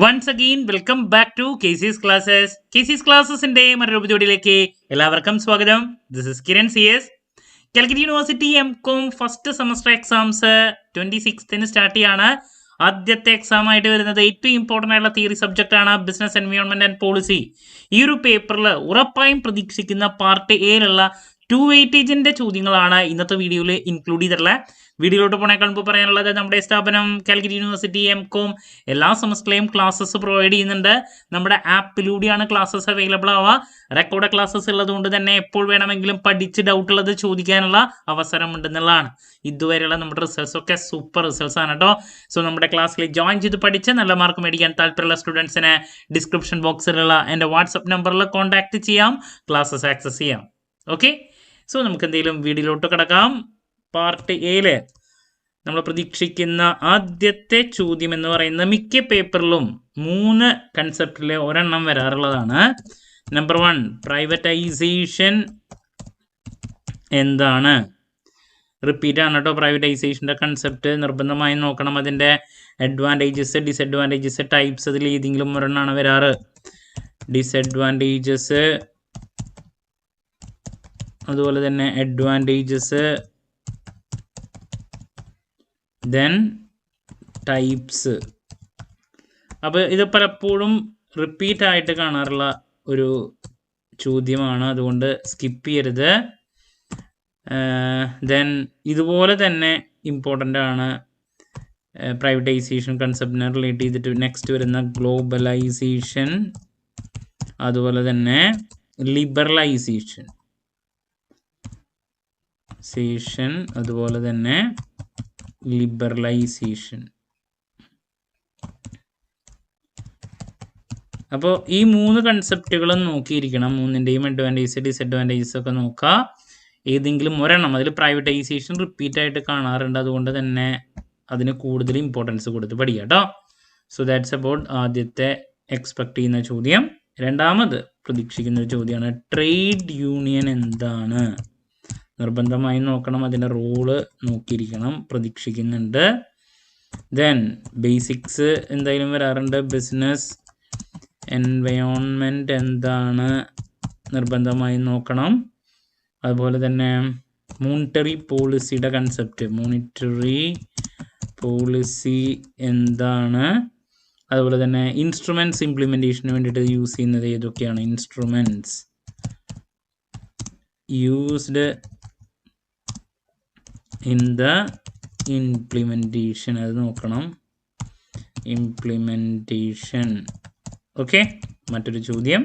Once again welcome back to KC's classes. KC's ക്ലാസ്സസിന്റെ മറ്റൊരു എപ്പിസോഡിലേക്ക് എല്ലാവർക്കും സ്വാഗതം. This is Kiran CS. Calicut University MCOM first semester exams 26ന് സ്റ്റാർട്ട് ചെയ്യാണ്. ആദ്യത്തെ എക്സാം ആയിട്ട് വരുന്നത് ഏറ്റവും ഇമ്പോർട്ടൻ്റ് ആയിട്ടുള്ള തിയറി സബ്ജക്റ്റ് ആണ് ബിസിനസ് എൻവയോൺമെന്റ് ആൻഡ് പോളിസി. ഈ ഒരു പേപ്പറിൽ ഉറപ്പായും പ്രതീക്ഷിക്കുന്ന പാർട്ട് എയിലുള്ള 2 വെയിറ്റേജിന്റെ ചോദ്യങ്ങളാണ് ഇന്നത്തെ വീഡിയോയിൽ ഇൻക്ലൂഡ് ചെയ്തിട്ടുള്ളത്. വീഡിയോയിലോട്ട് പോണേക്കാൾ മുമ്പ് പറയാനുള്ളത് നമ്മുടെ സ്ഥാപനം കാലിക്കറ്റ് യൂണിവേഴ്സിറ്റി MCOM എല്ലാ സെമസ്റ്ററിലെയും ക്ലാസ്സസ് പ്രൊവൈഡ് ചെയ്യുന്നുണ്ട്. നമ്മുടെ ആപ്പിലൂടെയാണ് ക്ലാസ്സസ് അവൈലബിൾ ആവുക. റെക്കോർഡ് ക്ലാസ്സസ് ഉള്ളത് കൊണ്ട് തന്നെ എപ്പോൾ വേണമെങ്കിലും പഠിച്ച് ഡൗട്ട് ഉള്ളത് ചോദിക്കാനുള്ള അവസരം ഉണ്ടെന്നുള്ളതാണ്. ഇതുവരെയുള്ള നമ്മുടെ റിസൾട്ട്സ് ഒക്കെ സൂപ്പർ റിസൾട്ട്സ് ആണ് കേട്ടോ. സോ നമ്മുടെ ക്ലാസ്സിൽ ജോയിൻ ചെയ്ത് പഠിച്ച് നല്ല മാർക്ക് മേടിക്കാൻ താല്പര്യമുള്ള സ്റ്റുഡൻസിന് ഡിസ്ക്രിപ്ഷൻ ബോക്സിലുള്ള എൻ്റെ വാട്സപ്പ് നമ്പറിൽ കോൺടാക്ട് ചെയ്യാം, ക്ലാസ്സസ് ആക്സസ് ചെയ്യാം. ഓക്കെ, സോ നമുക്ക് എന്തെങ്കിലും വീഡിയോയിലോട്ട് കിടക്കാം. പാർട്ട് എയില് നമ്മൾ പ്രതീക്ഷിക്കുന്ന ആദ്യത്തെ ചോദ്യം എന്ന് പറയുന്നത് മിക്ക പേപ്പറിലും 3 കൺസെപ്റ്റിൽ ഒരെണ്ണം വരാറുള്ളതാണ്. നമ്പർ 1, പ്രൈവറ്റൈസേഷൻ എന്താണ്? റിപ്പീറ്റ് ആണ് കേട്ടോ പ്രൈവറ്റൈസേഷൻ്റെ കൺസെപ്റ്റ്. നിർബന്ധമായും നോക്കണം. അതിൻ്റെ അഡ്വാൻറ്റേജസ്, ഡിസഡ്വാൻറ്റേജസ്, ടൈപ്സ് അതിൽ ഏതെങ്കിലും ഒരെണ്ണമാണ് വരാറ്. ഡിസഡ്വാൻറ്റേജസ്, അതുപോലെ തന്നെ അഡ്വാൻറ്റേജസ്, ദെൻ ടൈപ്സ്. അപ്പോൾ ഇത് പലപ്പോഴും റിപ്പീറ്റ് ആയിട്ട് കാണാറുള്ള ഒരു ചോദ്യമാണ്, അതുകൊണ്ട് സ്കിപ്പ് ചെയ്യരുത്. ദെൻ ഇതുപോലെ തന്നെ ഇമ്പോർട്ടൻ്റ് ആണ് പ്രൈവറ്റൈസേഷൻ കൺസെപ്റ്റിനെ റിലേറ്റ് ചെയ്തിട്ട് നെക്സ്റ്റ് വരുന്ന ഗ്ലോബലൈസേഷൻ, അതുപോലെ തന്നെ ലിബറലൈസേഷൻ, അതുപോലെ തന്നെ ലിബറലൈസേഷൻ. അപ്പോൾ ഈ 3 കൺസെപ്റ്റുകളും നോക്കിയിരിക്കണം. 3ൻ്റെയും അഡ്വാൻറ്റേജസ്, ഡിസഡ്വാൻറ്റേജസ് ഒക്കെ നോക്കുക. ഏതെങ്കിലും ഒരെണ്ണം, അതിൽ പ്രൈവറ്റൈസേഷൻ റിപ്പീറ്റ് ആയിട്ട് കാണാറുണ്ട്, അതുകൊണ്ട് തന്നെ അതിന് കൂടുതൽ ഇമ്പോർട്ടൻസ് കൊടുത്ത് പഠിക്കുക കേട്ടോ. സോ ദാറ്റ്സ് അബൌട്ട് ആദ്യത്തെ എക്സ്പെക്ട് ചെയ്യുന്ന ചോദ്യം. രണ്ടാമത് പ്രതീക്ഷിക്കുന്ന ഒരു ചോദ്യമാണ് ട്രേഡ് യൂണിയൻ എന്താണ്? നിർബന്ധമായും നോക്കണം, അതിൻ്റെ റോള് നോക്കിയിരിക്കണം, പ്രതീക്ഷിക്കുന്നുണ്ട്. ദെൻ ബേസിക്സ് എന്തായാലും വരാറുണ്ട്. ബിസിനസ് എൻവയോൺമെൻറ്റ് എന്താണ്? നിർബന്ധമായും നോക്കണം. അതുപോലെ തന്നെ മോണിറ്ററി പോളിസിയുടെ കൺസെപ്റ്റ്, മോണിറ്ററി പോളിസി എന്താണ്? അതുപോലെ തന്നെ ഇൻസ്ട്രുമെൻറ്റ്സ് ഇംപ്ലിമെൻറ്റേഷന് വേണ്ടിയിട്ട് യൂസ് ചെയ്യുന്നത് ഏതൊക്കെയാണ്? Instruments used in the implementation, അത് നോക്കണം. ഇംപ്ലിമെൻറ്റേഷൻ. ഓക്കെ, മറ്റൊരു ചോദ്യം.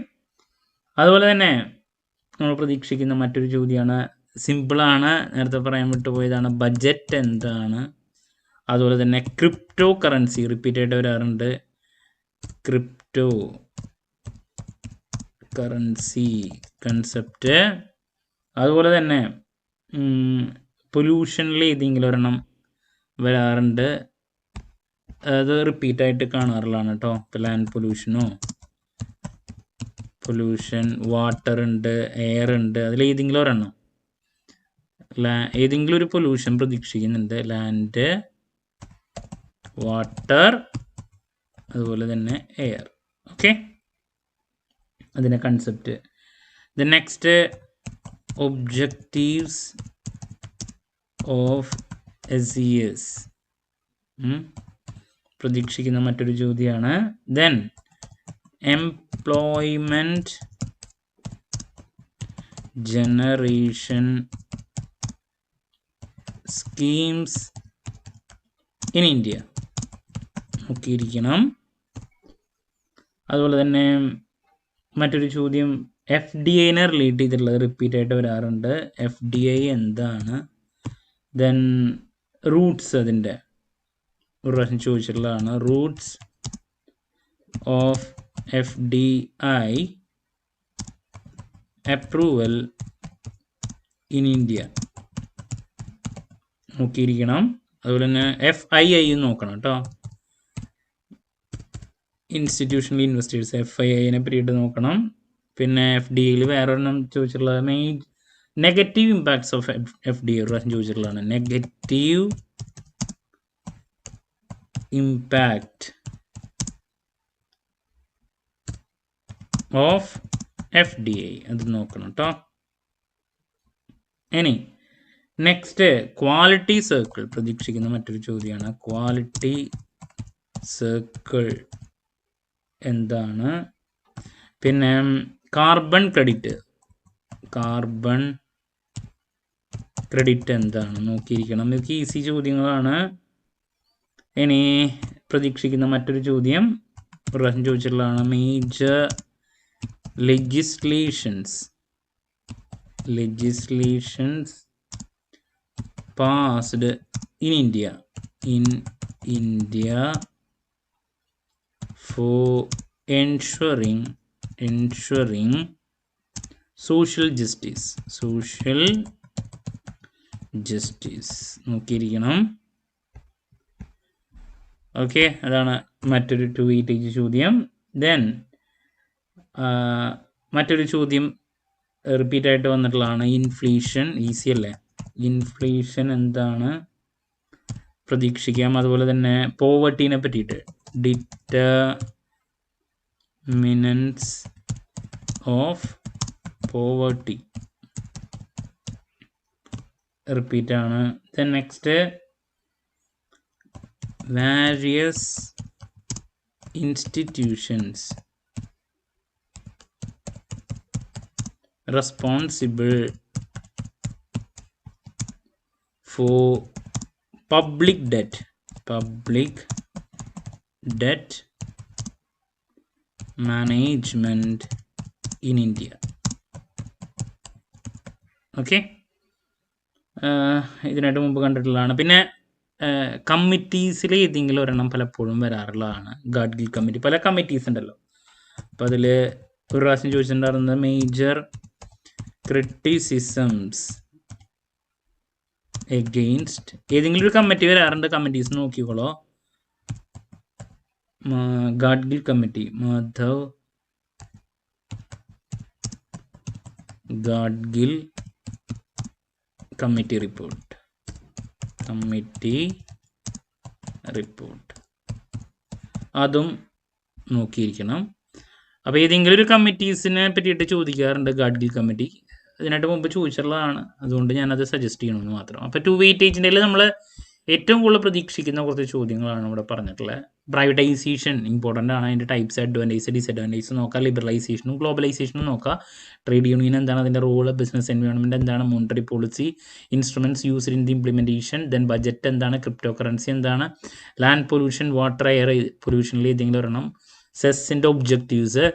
അതുപോലെ തന്നെ നമ്മൾ പ്രതീക്ഷിക്കുന്ന മറ്റൊരു ചോദ്യമാണ്, സിമ്പിളാണ്, നേരത്തെ പറയാൻ വിട്ടുപോയതാണ്, ബഡ്ജറ്റ് എന്താണ്? അതുപോലെ തന്നെ ക്രിപ്റ്റോ കറൻസി റിപ്പീറ്റ് ആയിട്ട് വരാറുണ്ട്, ക്രിപ്റ്റോ കറൻസി കൺസെപ്റ്റ്. അതുപോലെ തന്നെ പൊല്യൂഷനിൽ ഏതെങ്കിലും ഒരെണ്ണം വരാറുണ്ട്, അത് റിപ്പീറ്റായിട്ട് കാണാറുള്ളതാണ് കേട്ടോ. ഇപ്പോൾ ലാൻഡ് പൊല്യൂഷൻ, വാട്ടർ ഉണ്ട്, എയർ ഉണ്ട്, അതിലേതെങ്കിലും ഒരെണ്ണം, ഏതെങ്കിലും ഒരു പൊല്യൂഷൻ പ്രതീക്ഷിക്കുന്നുണ്ട്. ലാൻഡ്, വാട്ടർ, അതുപോലെ തന്നെ എയർ. ഓക്കെ, അതിൻ്റെ concept. The next objectives of SES പ്രതീക്ഷിക്കുന്ന മറ്റൊരു ചോദ്യമാണ്. Then employment generation schemes in India നോക്കിയിരിക്കണം. അതുപോലെ തന്നെ മറ്റൊരു ചോദ്യം FDIനെ റിലേറ്റ് ചെയ്തിട്ടുള്ളത് റിപ്പീറ്റ് ആയിട്ട് വരാറുണ്ട്. FDI എന്താണ്? ദെൻ റൂട്ട്സ്, അതിൻ്റെ ഒരു പ്രാവശ്യം ചോദിച്ചിട്ടുള്ളതാണ്. Roots of FDI approval in India നോക്കിയിരിക്കണം. അതുപോലെ തന്നെ FII നോക്കണം കേട്ടോ, ഇൻസ്റ്റിറ്റ്യൂഷണൽ ഇൻവെസ്റ്റേഴ്സ്, FIIനെ പറ്റിയിട്ട് നോക്കണം. പിന്നെ FDIയിൽ വേറൊരെണ്ണം ചോദിച്ചിട്ടുള്ളത് നെഗറ്റീവ് ഇമ്പാക്ട്സ് ഓഫ് FDI ഒരു പ്രാവശ്യം ചോദിച്ചിട്ടുള്ളതാണ്. നെഗറ്റീവ് ഇമ്പാക്റ്റ് ഓഫ് FDI അത് നോക്കണം കേട്ടോ. ഇനി നെക്സ്റ്റ് ക്വാളിറ്റി സർക്കിൾ പ്രതീക്ഷിക്കുന്ന മറ്റൊരു ചോദ്യമാണ്. ക്വാളിറ്റി സർക്കിൾ എന്താണ്? പിന്നെ കാർബൺ ക്രെഡിറ്റ് എന്താണ് നോക്കിയിരിക്കണം. ഇതൊക്കെ ഈസി ചോദ്യങ്ങളാണ്. ഇനി പ്രതീക്ഷിക്കുന്ന മറ്റൊരു ചോദ്യം ഒരു പ്രാവശ്യം ചോദിച്ചിട്ടുള്ളതാണ്. Major legislations passed in India for ensuring social justice നോക്കിയിരിക്കണം. ഓക്കെ, അതാണ് മറ്റൊരു 2 വെയിറ്റേജ് ചോദ്യം. ദെൻ മറ്റൊരു ചോദ്യം റിപ്പീറ്റ് ആയിട്ട് വന്നിട്ടുള്ളതാണ്. ഇൻഫ്ലേഷൻ ഈസി അല്ലേ? ഇൻഫ്ലേഷൻ എന്താണ് പ്രതീക്ഷിക്കാം. അതുപോലെ തന്നെ പോവർട്ടിനെ പറ്റിയിട്ട് ഡിറ്റർമിനൻസ് ഓഫ് പോവർട്ടി റിപ്പീറ്റ് ആണ്. Then next various institutions responsible for public debt management in India. Okay, ഇതിനായിട്ട് മുമ്പ് കണ്ടിട്ടുള്ളതാണ്. പിന്നെ കമ്മിറ്റീസിൽ ഏതെങ്കിലും ഒരെണ്ണം പലപ്പോഴും വരാറുള്ളതാണ്. ഗാഡ്ഗിൽ കമ്മിറ്റി, പല കമ്മിറ്റീസ് ഉണ്ടല്ലോ. അപ്പോൾ അതിൽ ഒരു പ്രാവശ്യം ചോദിച്ചിട്ടുണ്ടായിരുന്നത് മേജർ ക്രിറ്റിസിസംസ് എഗെയിൻസ്റ്റ് ഏതെങ്കിലും ഒരു കമ്മിറ്റി വരാറുണ്ട്. കമ്മിറ്റീസ് നോക്കിക്കോളോ. Gadgil committee, Madhav Gadgil committee report അതും നോക്കിയിരിക്കണം. അപ്പോൾ ഏതെങ്കിലും ഒരു കമ്മിറ്റീസിനെ പറ്റിയിട്ട് ചോദിക്കാറുണ്ട് ഗാഡ്ഗിൽ കമ്മിറ്റി. അതിനായിട്ട് മുമ്പ് ചോദിച്ചിട്ടുള്ളതാണ്, അതുകൊണ്ട് ഞാനത് സജസ്റ്റ് ചെയ്യണമെന്ന് മാത്രം. അപ്പോൾ 2 വെയിറ്റേജിൻ്റെ നമ്മൾ ഏറ്റവും കൂടുതൽ പ്രതീക്ഷിക്കുന്ന കുറച്ച് ചോദ്യങ്ങളാണ് ഇവിടെ പറഞ്ഞിട്ടുള്ളത്. പ്രൈവറ്റൈസേഷൻ ഇമ്പോർട്ടൻ്റ് ആണ്. അതിൻ്റെ ടൈപ്സ്, അഡ്വാൻറ്റേജ്, ഡിസഡ്വാൻറ്റേജ് നോക്കുക. ലിബറലൈസേഷനും ഗ്ലോബലൈസേഷനും നോക്കുക. ട്രേഡ് യൂണിയൻ എന്താണ്, അതിൻ്റെ റോള്, ബിസിനസ് എൻവയോൺമെൻറ്റ് എന്താണ്, monetary policy, instruments used in the implementation, then budget എന്താണ്, ക്രിപ്റ്റോ കറൻസി എന്താണ്, ലാൻഡ് പൊല്യൂഷൻ, വാട്ടർ, എയർ പൊല്യൂഷനിൽ ഏതെങ്കിലും ഒരെണ്ണം, സെസ്സിൻ്റെ objectives,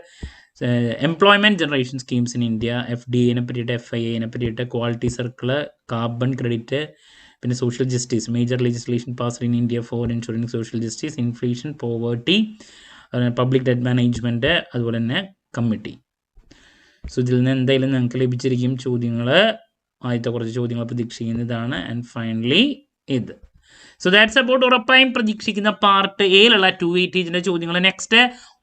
employment generation schemes in India, FDIനെ പറ്റിയിട്ട്, FIIനെ പറ്റിയിട്ട്, ക്വാളിറ്റി സർക്കിള്, കാർബൺ ക്രെഡിറ്റ്, പിന്നെ social justice, major legislation passed in India for ensuring social justice, inflation, poverty, public debt management, അതുപോലെ തന്നെ കമ്മിറ്റി. സോ ഇതിൽ നിന്ന് എന്തായാലും നിങ്ങൾക്ക് ലഭിച്ചിരിക്കും ചോദ്യങ്ങൾ. ആദ്യത്തെ കുറച്ച് ചോദ്യങ്ങൾ പ്രതീക്ഷിക്കുന്നതാണ്. ആൻഡ് ഫൈനലി ഇത്. സോ ദാറ്റ്സ് അബൌട്ട് ഉറപ്പായും പ്രതീക്ഷിക്കുന്ന പാർട്ട് എയിലുള്ള 2 വെയിറ്റേജിൻ്റെ ചോദ്യങ്ങൾ. നെക്സ്റ്റ്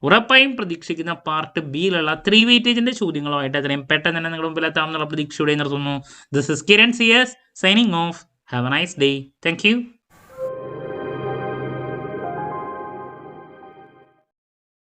ഉറപ്പായും പ്രതീക്ഷിക്കുന്ന പാർട്ട് ബിയിലുള്ള 3 വെയിറ്റേജിൻ്റെ ചോദ്യങ്ങളുമായിട്ട് എത്രയും പെട്ടെന്ന് തന്നെ നിങ്ങളുടെ മുമ്പിൽ എത്താമെന്നുള്ള പ്രതീക്ഷയോടെ നിർത്തുന്നു. This is Kiran CS signing off. Have a nice day. Thank you.